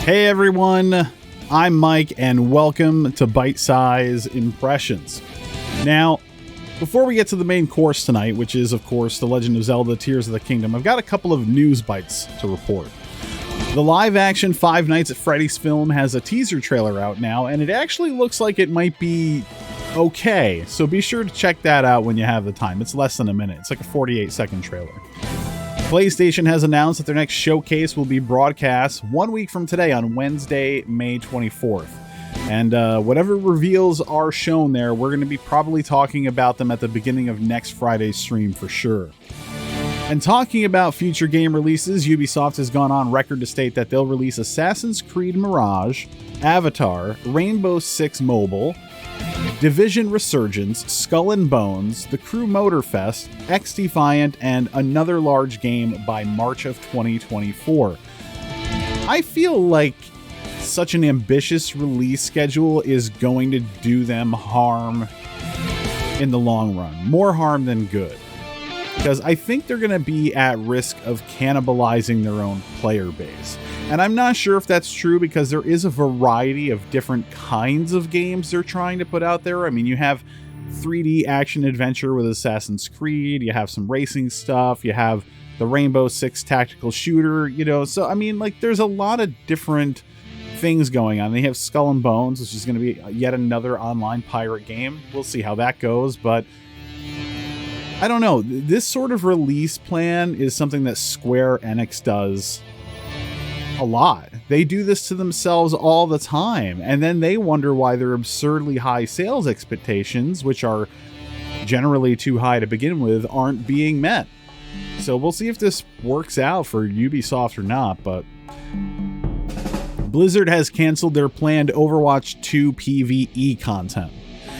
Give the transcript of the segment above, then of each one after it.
Hey everyone, I'm Mike and welcome to Byte-Size Impressions. Now, before we get to the main course tonight, which is of course The Legend of Zelda Tears of the Kingdom, I've got a couple of news bites to report. The live-action Five Nights at Freddy's film has a teaser trailer out now, and it actually looks like it might be okay, so be sure to check that out when you have the time. It's less than a minute. It's like a 48-second trailer. PlayStation has announced that their next showcase will be broadcast 1 week from today on Wednesday, May 24th. And whatever reveals are shown there, we're going to be probably talking about them at the beginning of next Friday's stream for sure. And talking about future game releases, Ubisoft has gone on record to state that they'll release Assassin's Creed Mirage, Avatar, Rainbow Six Mobile, Division Resurgence, Skull and Bones, The Crew Motorfest, X-Defiant, and another large game by March of 2024. I feel like such an ambitious release schedule is going to do them harm in the long run. More harm than good. Because I think they're going to be at risk of cannibalizing their own player base. And I'm not sure if that's true because there is a variety of different kinds of games they're trying to put out there. I mean, you have 3D action adventure with Assassin's Creed, you have some racing stuff, you have the Rainbow Six tactical shooter, so I mean, like, there's a lot of different things going on. They have Skull and Bones, which is going to be yet another online pirate game. We'll see how that goes, but I don't know. This sort of release plan is something that Square Enix does a lot. They do this to themselves all the time, and then they wonder why their absurdly high sales expectations, which are generally too high to begin with, aren't being met. So we'll see if this works out for Ubisoft or not, but Blizzard has canceled their planned Overwatch 2 PvE content.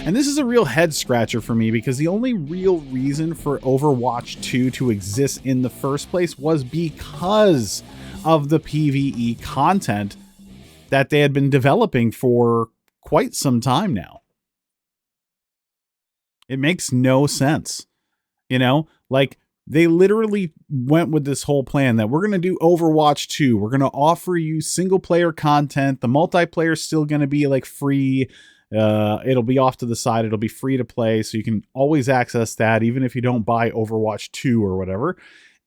And this is a real head scratcher for me because the only real reason for Overwatch 2 to exist in the first place was because of the PvE content that they had been developing for quite some time now. It makes no sense. Like, they literally went with this whole plan that we're going to do Overwatch 2. We're going to offer you single player content. The multiplayer is still going to be like free. It'll be off to the side. It'll be free to play. So you can always access that even if you don't buy Overwatch 2 or whatever.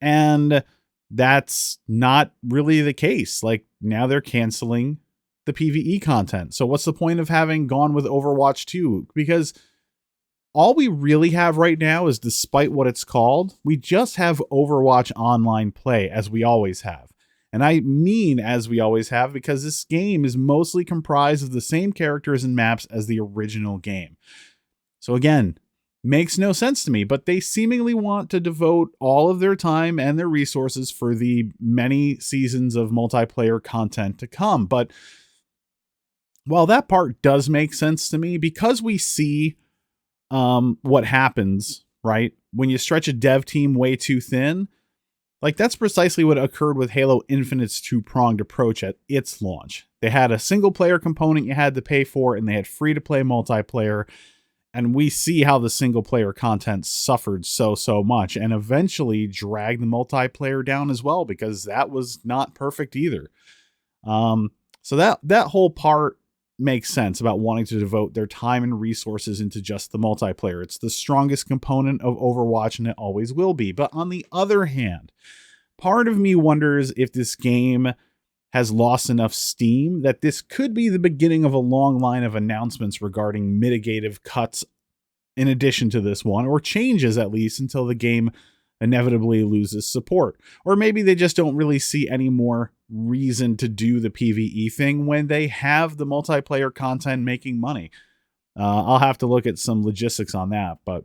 And that's not really the case. Like, now they're canceling the PvE content. So what's the point of having gone with Overwatch 2? Because all we really have right now is, despite what it's called, we just have Overwatch Online play, as we always have. And I mean as we always have because this game is mostly comprised of the same characters and maps as the original game. So again, makes no sense to me, but they seemingly want to devote all of their time and their resources for the many seasons of multiplayer content to come. But while that part does make sense to me, because we see what happens, right, when you stretch a dev team way too thin, like, that's precisely what occurred with Halo Infinite's two-pronged approach at its launch. They had a single-player component you had to pay for, and they had free-to-play multiplayer. And we see how the single-player content suffered so much and eventually dragged the multiplayer down as well, because that was not perfect either. So that whole part makes sense about wanting to devote their time and resources into just the multiplayer. It's the strongest component of Overwatch, and it always will be. But on the other hand, part of me wonders if this game has lost enough steam that this could be the beginning of a long line of announcements regarding mitigative cuts in addition to this one, or changes at least until the game inevitably loses support. Or maybe they just don't really see any more reason to do the PvE thing when they have the multiplayer content making money. I'll have to look at some logistics on that, but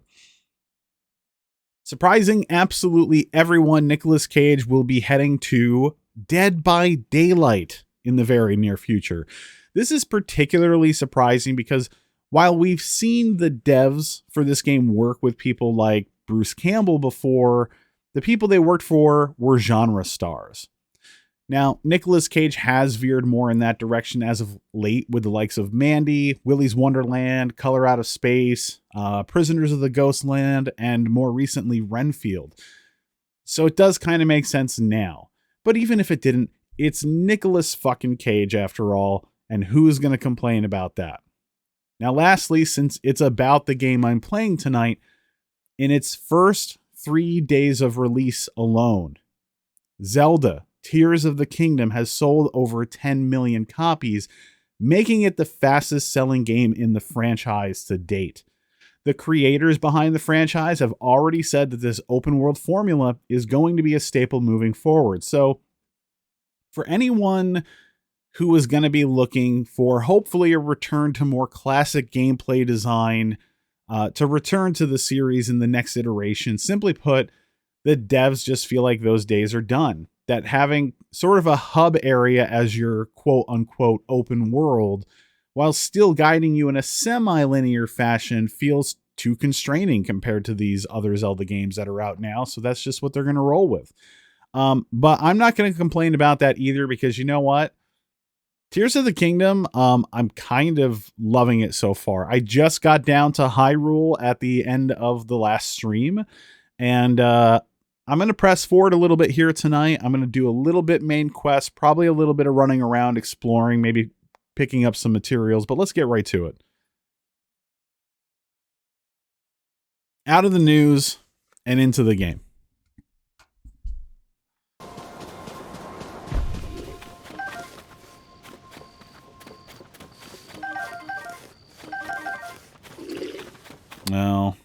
surprising absolutely everyone, Nicolas Cage will be heading to Dead by Daylight in the very near future. This is particularly surprising because while we've seen the devs for this game work with people like Bruce Campbell before, the people they worked for were genre stars. Now, Nicolas Cage has veered more in that direction as of late with the likes of Mandy, Willy's Wonderland, Color Out of Space, Prisoners of the Ghostland, and more recently Renfield. So it does kind of make sense now. But even if it didn't, It's Nicolas fucking Cage after all, and who's going to complain about that? Now, lastly, since it's about the game I'm playing tonight, in its first 3 days of release alone, Zelda Tears of the Kingdom has sold over 10 million copies, making it the fastest selling game in the franchise to date. The creators behind the franchise have already said that this open world formula is going to be a staple moving forward. So for anyone who is going to be looking for hopefully a return to more classic gameplay design, to return to the series in the next iteration, simply put, the devs just feel like those days are done. That having sort of a hub area as your quote unquote open world, while still guiding you in a semi-linear fashion, feels too constraining compared to these other Zelda games that are out now. So that's just what they're going to roll with. But I'm not going to complain about that either, because you know what? Tears of the Kingdom, I'm kind of loving it so far. I just got down to Hyrule at the end of the last stream, and I'm going to press forward a little bit here tonight. I'm going to do a little bit main quest, probably a little bit of running around, exploring, maybe picking up some materials, but let's get right to it. Out of the news and into the game. No.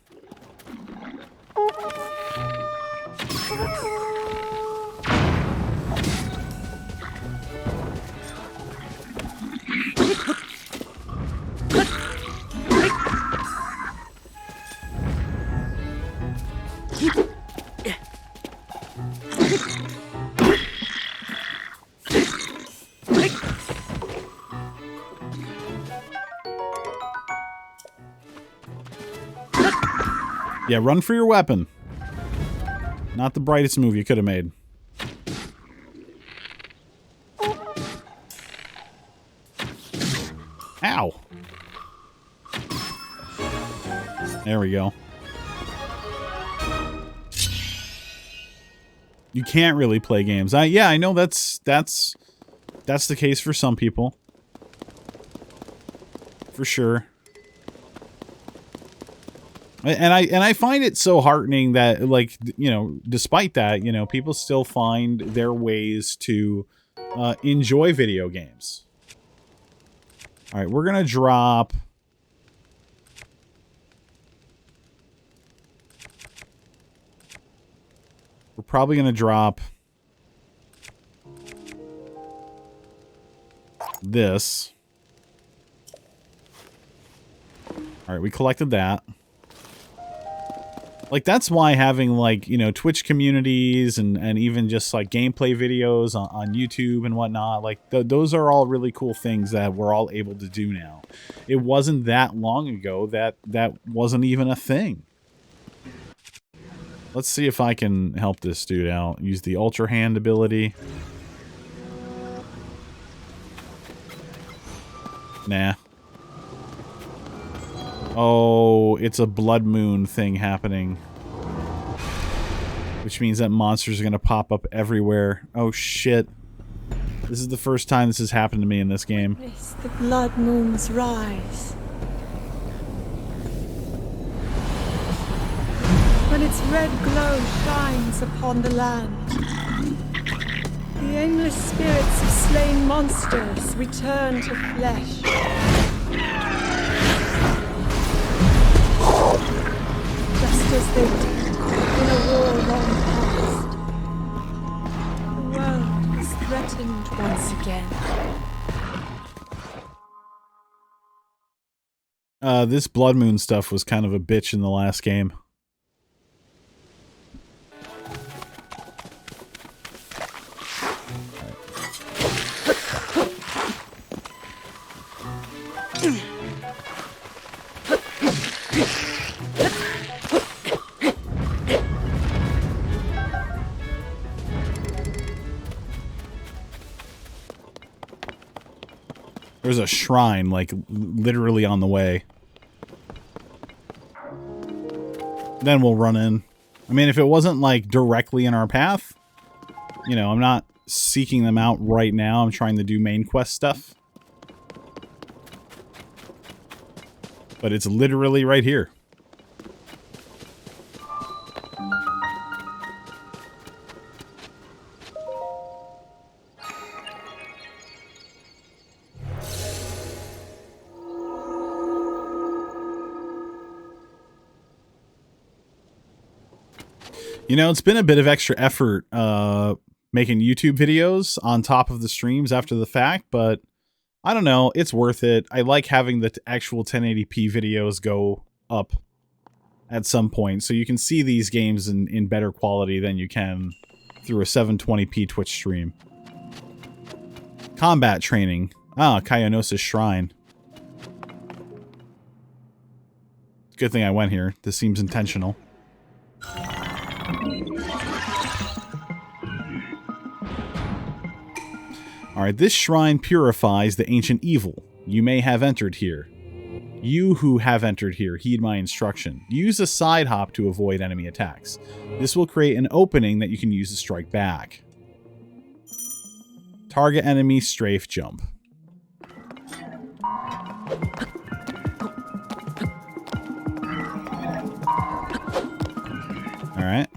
Yeah, run for your weapon. Not the brightest move you could have made. Ow. There we go. You can't really play games. Yeah, I know that's the case for some people. For sure. And I find it so heartening that, like, you know, despite that, you know, people still find their ways to enjoy video games. All right, we're gonna drop. We're probably gonna drop this. All right, we collected that. Like, that's why having, like, you know, Twitch communities and even just, like, gameplay videos on YouTube and whatnot, like, those are all really cool things that we're all able to do now. It wasn't that long ago that wasn't even a thing. Let's see if I can help this dude out. Use the Ultra Hand ability. Nah. Oh, it's a blood moon thing happening. Which means that monsters are going to pop up everywhere. Oh, shit. This is the first time this has happened to me in this game. Witness the blood moons rise. When its red glow shines upon the land, the aimless spirits of slain monsters return to flesh. Just as they did in a war long past. The world is threatened once again. This blood moon stuff was kind of a bitch in the last game. There's a shrine, like, literally on the way. Then we'll run in. I mean, if it wasn't, like, directly in our path, you know, I'm seeking them out right now. I'm trying to do main quest stuff. But it's literally right here. You know, it's been a bit of extra effort making YouTube videos on top of the streams after the fact, but I don't know, it's worth it. I like having the actual 1080p videos go up at some point, so you can see these games in better quality than you can through a 720p Twitch stream. Combat training. Ah, Kyonosis Shrine. Good thing I went here. This seems intentional. Alright, this shrine purifies the ancient evil. You may have entered here. You who have entered here, heed my instruction. Use a side hop to avoid enemy attacks. This will create an opening that you can use to strike back. Target enemy, strafe, jump. Alright.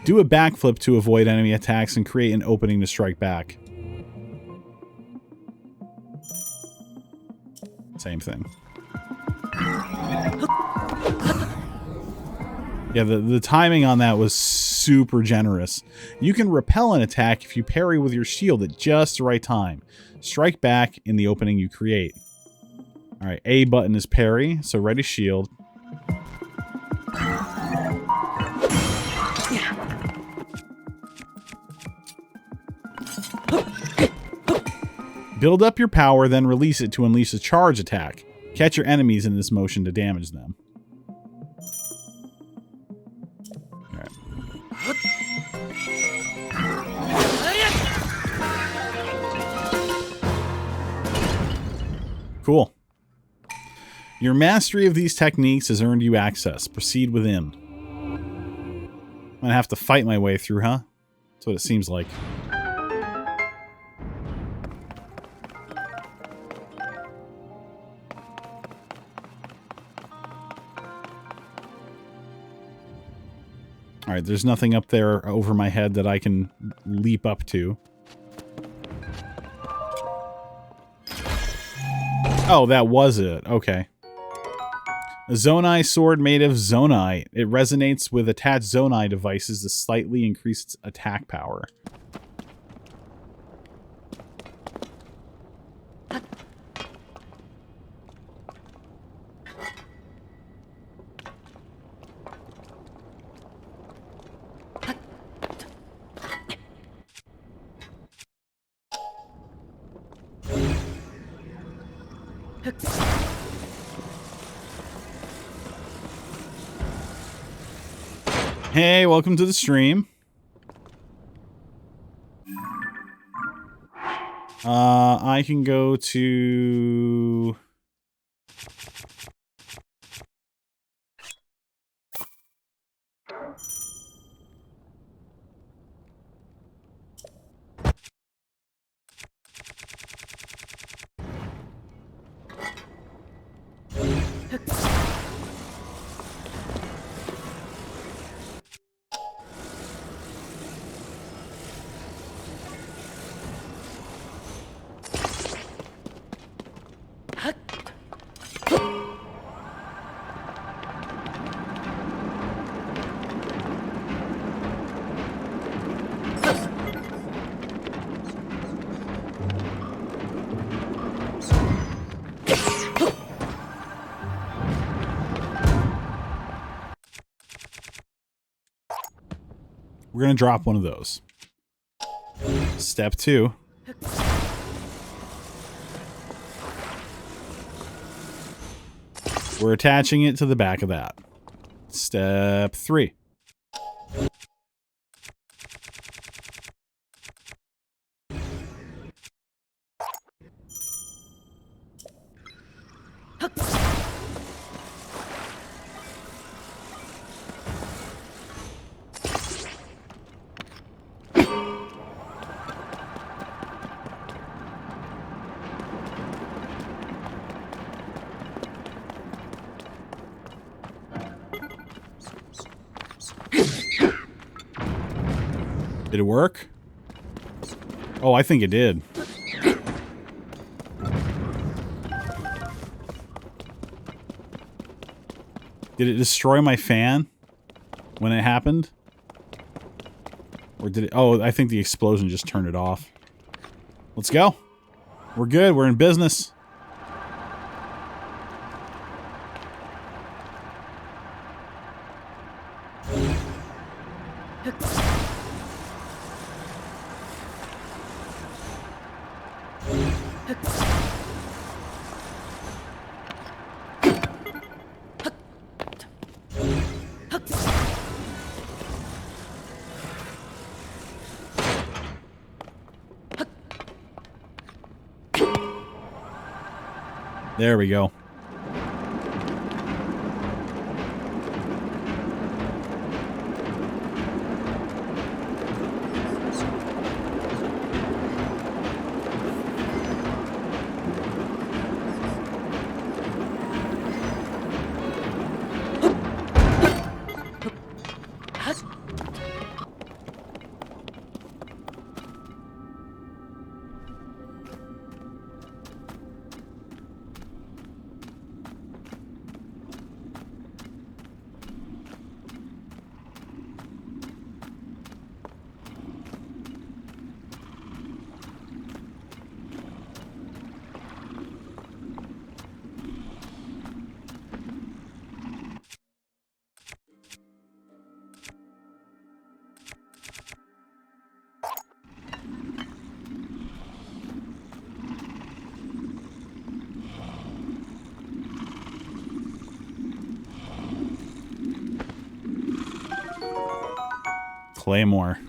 Do a backflip to avoid enemy attacks and create an opening to strike back. Same thing. Yeah, the timing on that was super generous. You can repel an attack if you parry with your shield at just the right time. Strike back in the opening you create. Alright, A button is parry, so ready shield. Build up your power, then release it to unleash a charge attack. Catch your enemies in this motion to damage them. Alright. Cool. Your mastery of these techniques has earned you access. Proceed within. I'm gonna have to fight my way through, huh? That's what it seems like. Alright, there's nothing up there over my head that I can leap up to. Oh, that was it. Okay. A Zonai sword made of Zonite. It resonates with attached Zonai devices to slightly increase its attack power. Hey, welcome to the stream. I can go to... We're going to drop one of those. Step 2. We're attaching it to the back of that. Step 3. Did it work? Oh, I think it did. Did it destroy my fan when it happened? Or did it... Oh, I think the explosion just turned it off. Let's go. We're good. We're in business. There we go. Claymore.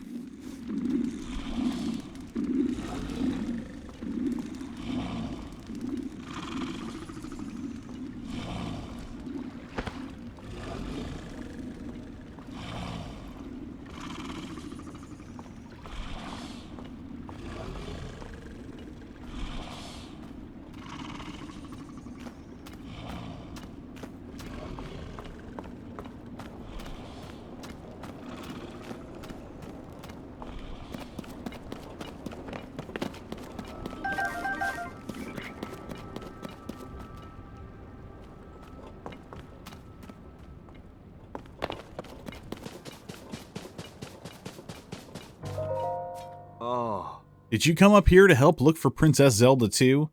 Did you come up here to help look for Princess Zelda too?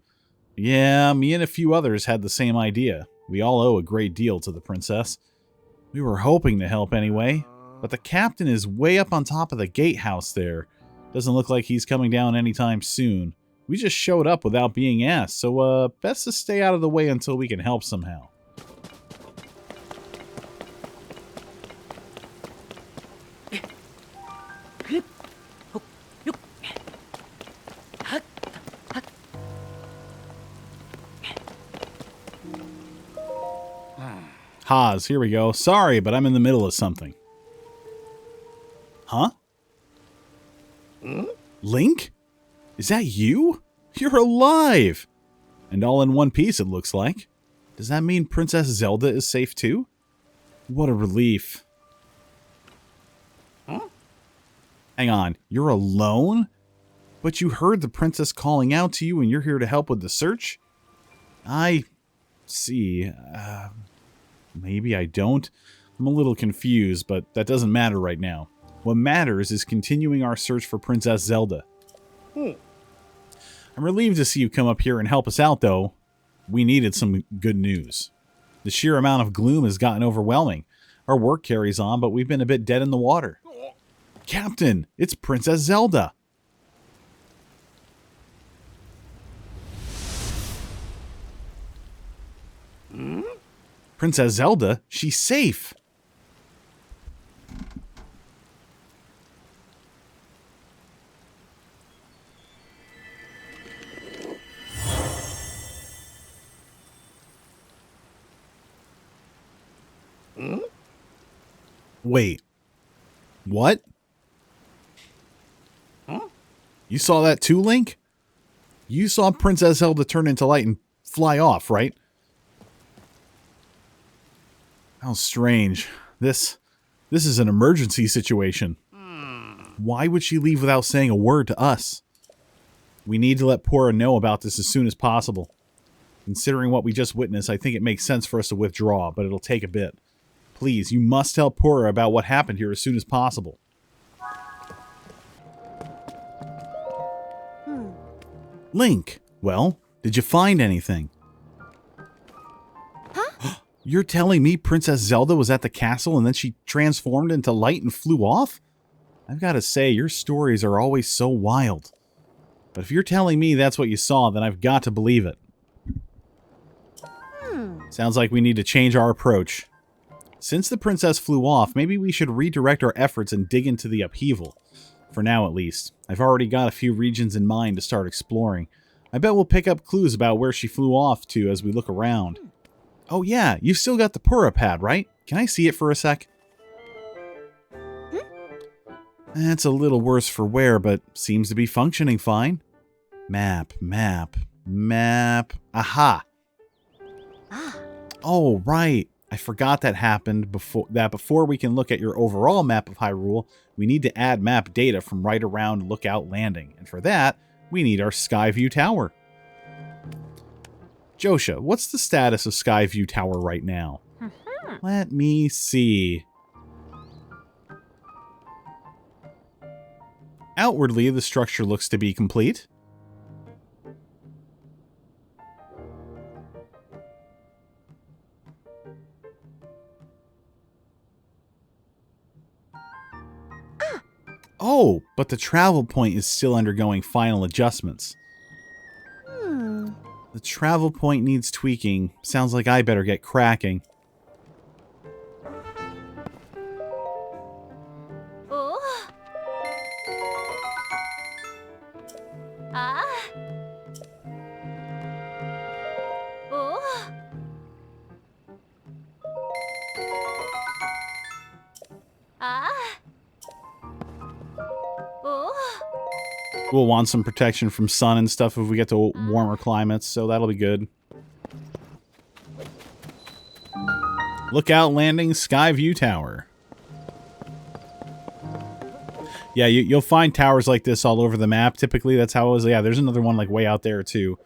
Yeah, me and a few others had the same idea. We all owe a great deal to the princess. We were hoping to help anyway, but the captain is way up on top of the gatehouse there. Doesn't look like he's coming down anytime soon. We just showed up without being asked, so best to stay out of the way until we can help somehow. Haas, here we go. Sorry, but I'm in the middle of something. Huh? Link? Is that you? You're alive! And all in one piece, it looks like. Does that mean Princess Zelda is safe too? What a relief. Huh? Hang on, you're alone? But you heard the princess calling out to you and you're here to help with the search? I see. Maybe I don't. I'm a little confused, but that doesn't matter right now. What matters is continuing our search for Princess Zelda. I'm relieved to see you come up here and help us out, though. We needed some good news. The sheer amount of gloom has gotten overwhelming. Our work carries on, but we've been a bit dead in the water. Captain, it's Princess Zelda. Princess Zelda? She's safe. Wait. What? Huh? You saw that too, Link? You saw Princess Zelda turn into light and fly off, right? How strange. This is an emergency situation. Why would she leave without saying a word to us? We need to let Pura know about this as soon as possible. Considering what we just witnessed, I think it makes sense for us to withdraw, but it'll take a bit. Please, you must tell Pura about what happened here as soon as possible. Link, well, did you find anything? Huh? You're telling me Princess Zelda was at the castle and then she transformed into light and flew off? I've got to say, your stories are always so wild. But if you're telling me that's what you saw, then I've got to believe it. Sounds like we need to change our approach. Since the princess flew off, maybe we should redirect our efforts and dig into the upheaval. For now, at least. I've already got a few regions in mind to start exploring. I bet we'll pick up clues about where she flew off to as we look around. Oh yeah, you've still got the Pura pad, right? Can I see it for a sec? That's a little worse for wear, but seems to be functioning fine. Map, map, map. Aha! Oh, right. I forgot that happened before we can look at your overall map of Hyrule, we need to add map data from right around Lookout Landing. And for that, we need our Skyview Tower. Josha, what's the status of Skyview Tower right now? Let me see. Outwardly, the structure looks to be complete. Oh, but the travel point is still undergoing final adjustments. The travel point needs tweaking. Sounds like I better get cracking. We'll want some protection from sun and stuff if we get to warmer climates, so that'll be good. Lookout Landing, Skyview Tower. Yeah, you'll find towers like this all over the map. Typically, that's how it was. Yeah, there's another one like way out there too.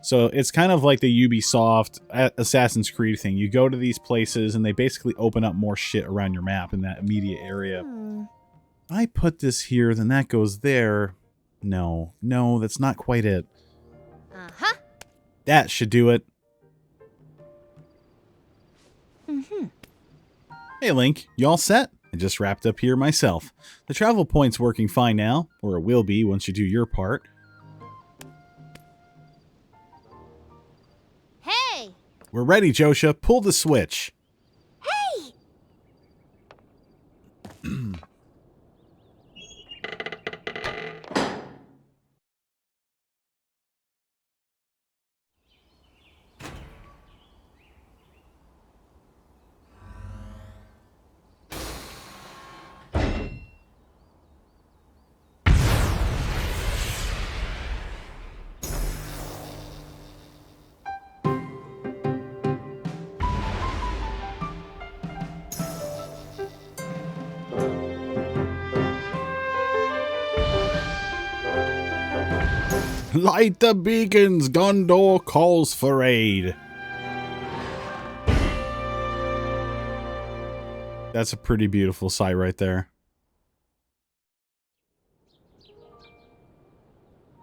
So it's kind of like the Ubisoft Assassin's Creed thing. You go to these places and they basically open up more shit around your map in that immediate area. If I put this here, then that goes there. No, that's not quite it. That should do it. Hey Link, you all set? I just wrapped up here myself. The travel point's working fine now, or it will be once you do your part. Hey! We're ready, Josha. Pull the switch. Hey! Light the beacons! Gondor calls for aid! That's a pretty beautiful sight right there.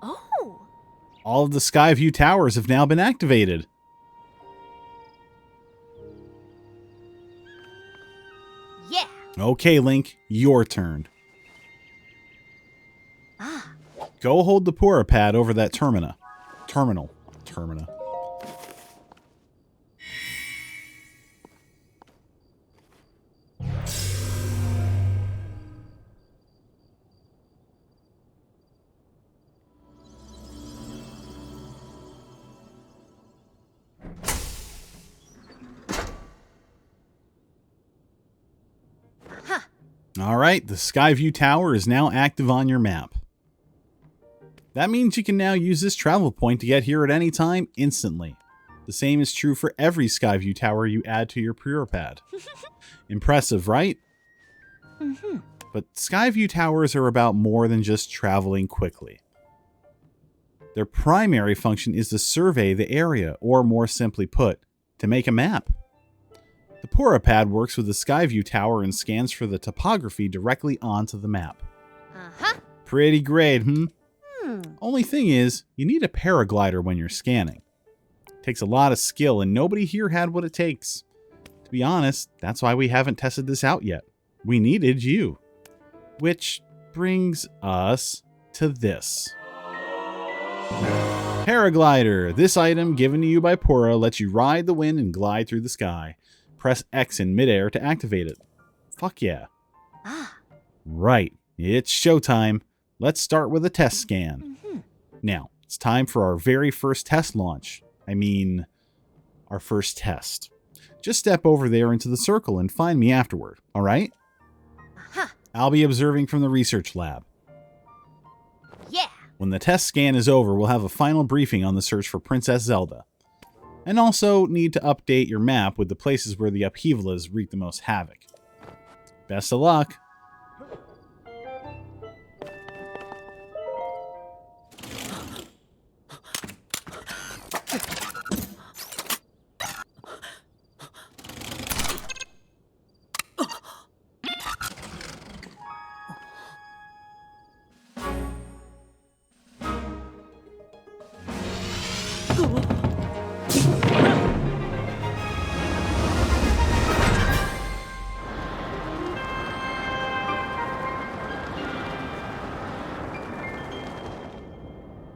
Oh! All of the Skyview towers have now been activated. Yeah! Okay, Link, your turn. Go hold the Pura pad over that terminal. Alright, the Skyview Tower is now active on your map. That means you can now use this travel point to get here at any time, instantly. The same is true for every Skyview Tower you add to your Pura pad. Impressive, right? But Skyview Towers are about more than just traveling quickly. Their primary function is to survey the area, or more simply put, to make a map. The Pad works with the Skyview Tower and scans for the topography directly onto the map. Uh-huh. Pretty great, Only thing is, you need a paraglider when you're scanning. It takes a lot of skill, and nobody here had what it takes. To be honest, that's why we haven't tested this out yet. We needed you. Which brings us to this. Paraglider. This item, given to you by Pura, lets you ride the wind and glide through the sky. Press X in midair to activate it. Fuck yeah. Ah. Right. It's showtime. Let's start with a test scan. Now, it's time for our very first test launch. I mean, our first test. Just step over there into the circle and find me afterward, alright? Uh-huh. I'll be observing from the research lab. Yeah. When the test scan is over, we'll have a final briefing on the search for Princess Zelda. And also need to update your map with the places where the upheavals wreak the most havoc. Best of luck!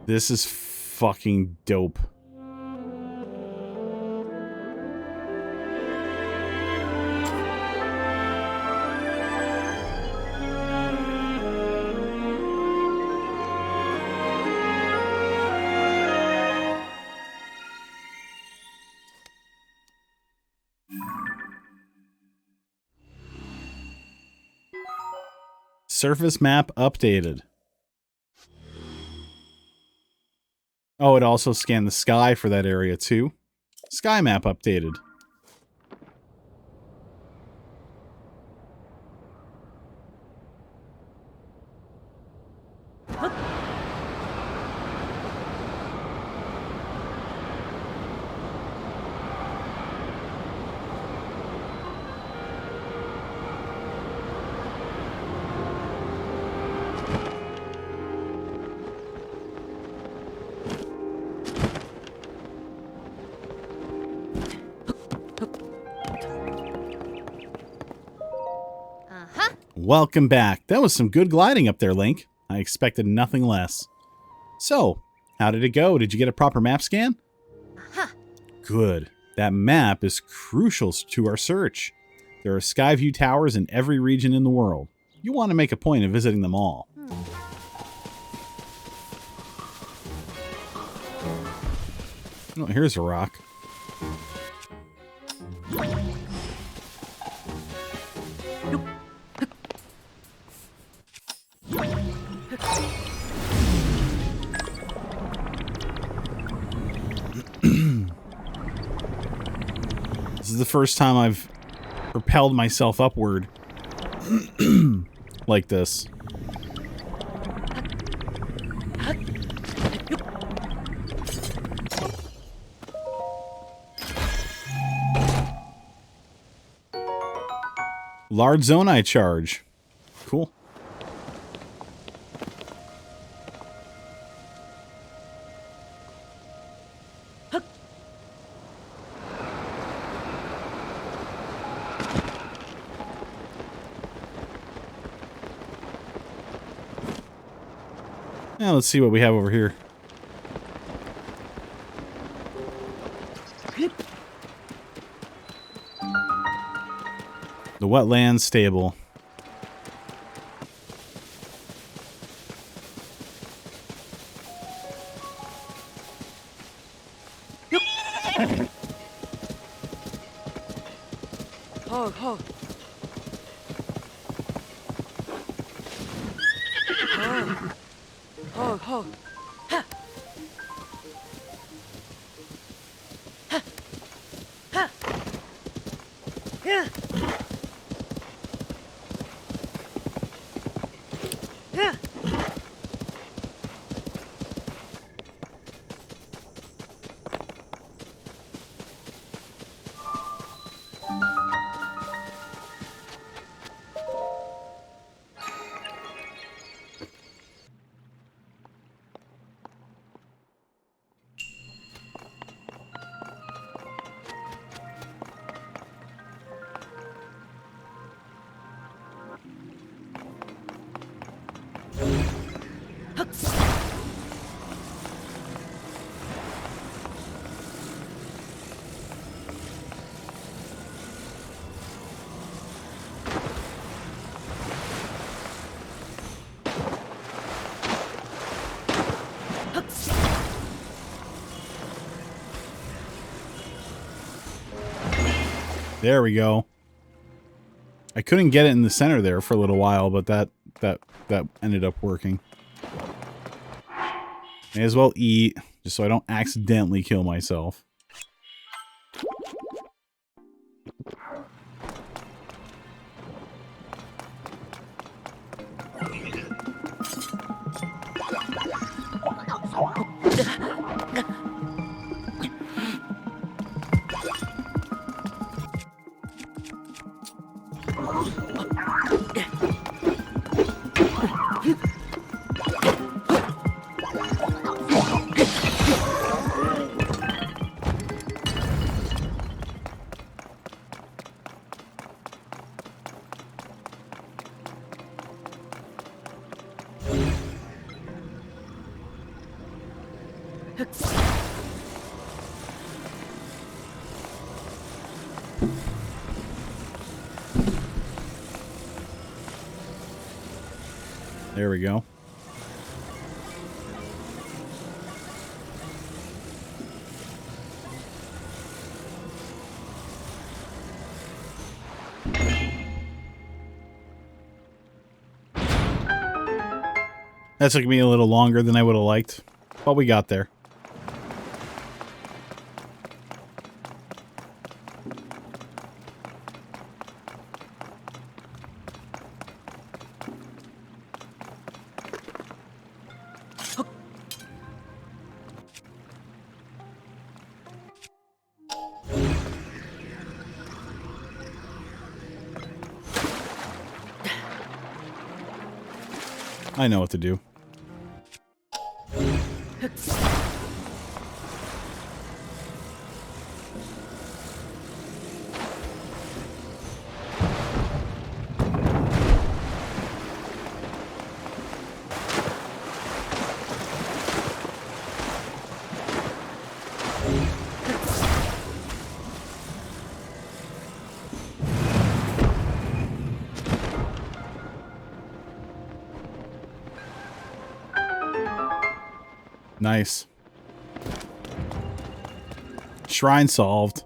This is fucking dope. Surface map updated. Oh, it also scanned the sky for that area too. Sky map updated. Welcome back. That was some good gliding up there, Link. I expected nothing less. So, how did it go? Did you get a proper map scan? Uh-huh. Good. That map is crucial to our search. There are Skyview Towers in every region in the world. You want to make a point of visiting them all. Oh, here's a rock. This is the first time I've propelled myself upward like this. Large Zonai charge. Cool. Now let's see what we have over here. The wetland stable. Ho, ho. Ho, ho. Ha. Ha. Ha. Yeah. There we go. I couldn't get it in the center there for a little while, but that ended up working. May as well eat, just so I don't accidentally kill myself. There we go. That took me a little longer than I would have liked, but we got there. I know what to do. Nice. Shrine solved.